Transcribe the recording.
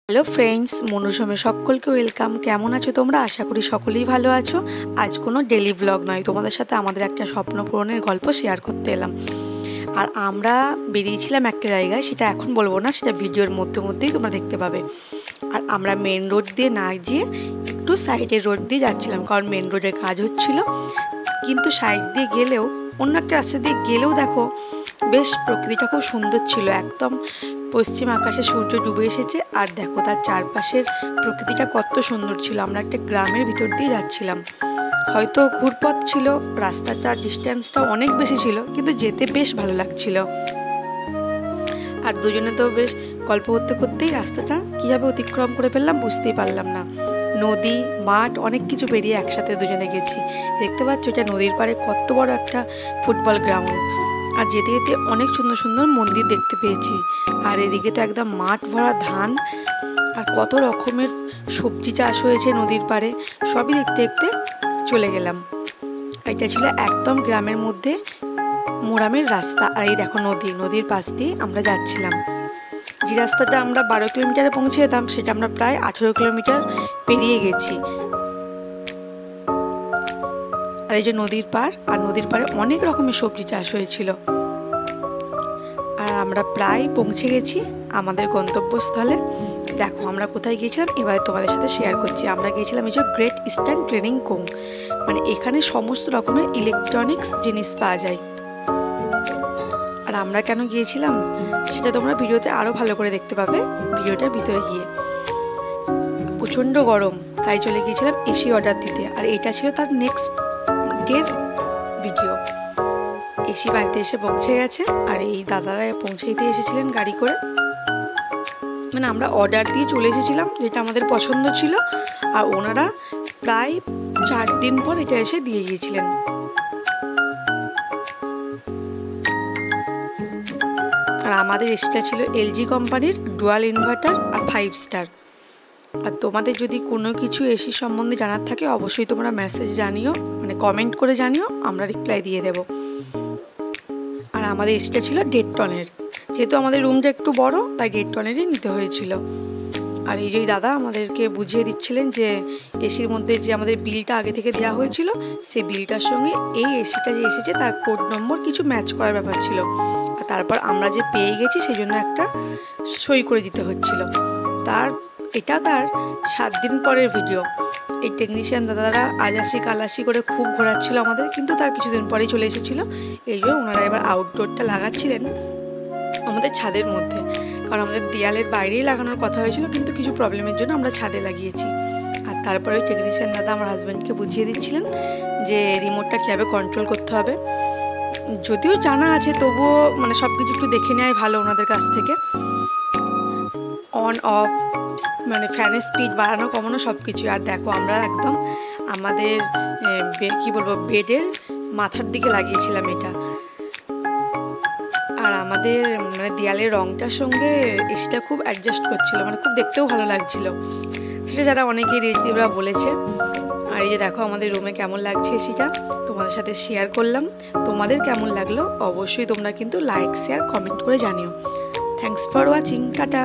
Hello friends, মনুসমে সকলকে welcome. কেমন আছো তোমরা? আশা করি সকলেই ভালো আছো। আজ কোনো ডেলি ব্লগ নয়, তোমাদের সাথে আমাদের একটা স্বপ্ন পূরণের গল্প শেয়ার করতে এলাম। আর আমরা বেরিয়েছিলাম একটা জায়গায়, সেটা এখন বলবো না, সেটা ভিডিওর মধ্যেই তোমরা দেখতে পাবে। আর আমরা মেন রোড দিয়ে না গিয়ে একটু সাইডের রোড দিয়ে যাচ্ছিলাম, কারণ মেন রোডের কাজ হচ্ছিল। কিন্তু সাইড দিয়ে গেলেও, অন্য একটা রাস্তা দিয়ে গেলেও দেখো বেশ প্রকৃতিটা খুব সুন্দর ছিল। একদম পশ্চিম আকাশে সূর্য ডুবে এসেছে, আর দেখো তার চারপাশের প্রকৃতিটা কত সুন্দর ছিল। আমরা একটা গ্রামের ভিতর দিয়ে যাচ্ছিলাম, হয়তো ঘুরপথ ছিল, রাস্তাটার ডিস্টেন্সটা অনেক বেশি ছিল, কিন্তু যেতে বেশ ভালো লাগছিল। আর দুজনে তো বেশ গল্প করতে করতেই রাস্তাটা কীভাবে অতিক্রম করে ফেললাম বুঝতেই পারলাম না। নদী, মাঠ, অনেক কিছু পেরিয়ে একসাথে দুজনে গেছি। দেখতে পাচ্ছ এটা নদীর পাড়ে কত বড় একটা ফুটবল গ্রাউন্ড। আর যেতে যেতে অনেক সুন্দর সুন্দর মন্দির দেখতে পেয়েছি। আর এদিকে তো একদম মাঠ ভরা ধান, আর কত রকমের সবজি চাষ হয়েছে নদীর পাড়ে। সবই দেখতে দেখতে চলে গেলাম। এটা ছিল একদম গ্রামের মধ্যে মোরামের রাস্তা। আর এই দেখো নদীর পাশ দিয়ে আমরা যাচ্ছিলাম। যে রাস্তাটা আমরা 12 কিলোমিটারে পৌঁছে যেতাম, সেটা আমরা প্রায় 18 কিলোমিটার পেরিয়ে গেছি। আর এই যে নদীর পাড়, আর নদীর পাড়ে অনেক রকমের সবজি চাষ হয়েছিল। আর আমরা প্রায় পৌঁছে গেছি আমাদের গন্তব্যস্থলে। দেখো আমরা কোথায় গিয়েছিলাম এবার তোমাদের সাথে শেয়ার করছি। আমরা গিয়েছিলাম এই যে গ্রেট ইস্টার্ন ট্রেনিং কোং, মানে এখানে সমস্ত রকমের ইলেকট্রনিক্স জিনিস পাওয়া যায়। আর আমরা কেন গিয়েছিলাম সেটা তোমরা ভিডিওতে আরও ভালো করে দেখতে পাবে ভিডিওটার ভিতরে গিয়ে। প্রচণ্ড গরম, তাই চলে গিয়েছিলাম এসি অর্ডার দিতে। আর এটা ছিল তার নেক্সট ডের ভিডিও। এসি বাড়িতে এসে পৌঁছে গেছে, আর এই দাদারা পৌঁছে দিতে এসেছিলেন গাড়ি করে। মানে আমরা অর্ডার দিয়ে চলে এসেছিলাম, যেটা আমাদের পছন্দ ছিল, আর ওনারা প্রায় 4 দিন পর এটা এসে দিয়ে গিয়েছিলেন। আর আমাদের এসিটা ছিল এলজি কোম্পানির ডুয়াল ইনভার্টার আর 5 স্টার। আর তোমাদের যদি কোনো কিছু এসি সম্বন্ধে জানার থাকে অবশ্যই তোমরা মেসেজ জানিও, মানে কমেন্ট করে জানিও, আমরা রিপ্লাই দিয়ে দেব। আর আমাদের এসিটা ছিল 1.5 টনের, যেহেতু আমাদের রুমটা একটু বড় তাই 1.5 টনেরই নিতে হয়েছিল। আর এই যে দাদা আমাদেরকে বুঝিয়ে দিচ্ছিলেন যে এসির মধ্যে যে আমাদের বিলটা আগে থেকে দেওয়া হয়েছিল, সেই বিলটার সঙ্গে এই এসিটা যে এসেছে তার কোড নম্বর কিছু ম্যাচ করার ব্যাপার ছিল। আর তারপর আমরা যে পেয়ে গেছি সেই জন্য একটা সই করে দিতে হচ্ছিল। এটা তার 7 দিন পরের ভিডিও। এই টেকনিশিয়ান দাদারা আজ আসি কাল আসি করে খুব ঘোরাচ্ছিল আমাদের, কিন্তু তার কিছুদিন পরেই চলে এসেছিলো। এই জন্য ওনারা এবার আউটডোরটা লাগাচ্ছিলেন আমাদের ছাদের মধ্যে, কারণ আমাদের দেয়ালের বাইরেই লাগানোর কথা হয়েছিল, কিন্তু কিছু প্রবলেমের জন্য আমরা ছাদে লাগিয়েছি। আর তারপরে ওই টেকনিশিয়ান দাদা আমার হাজব্যান্ডকে বুঝিয়ে দিচ্ছিলেন যে রিমোটটা কীভাবে কন্ট্রোল করতে হবে। যদিও জানা আছে, তবুও মানে সব কিছু একটু দেখে নেওয়াই ভালো ওনাদের কাছ থেকে। অন অফ, মানে ফ্যানের স্পিড বাড়ানো কমানো সব কিছু। আর দেখো আমরা একদম আমাদের কি বলবো বেডের মাথার দিকে লাগিয়েছিলাম এটা। আর আমাদের মানে দেয়ালের রঙটার সঙ্গে এসিটা খুব অ্যাডজাস্ট করছিল, মানে খুব দেখতেও ভালো লাগছিল, সেটা যারা অনেকেই রিলেটিভরা বলেছে। আর এই যে দেখো আমাদের রুমে কেমন লাগছে এসিটা তোমাদের সাথে শেয়ার করলাম। তোমাদের কেমন লাগলো অবশ্যই তোমরা কিন্তু লাইক, শেয়ার, কমেন্ট করে জানিও। Thanks for watching, tata.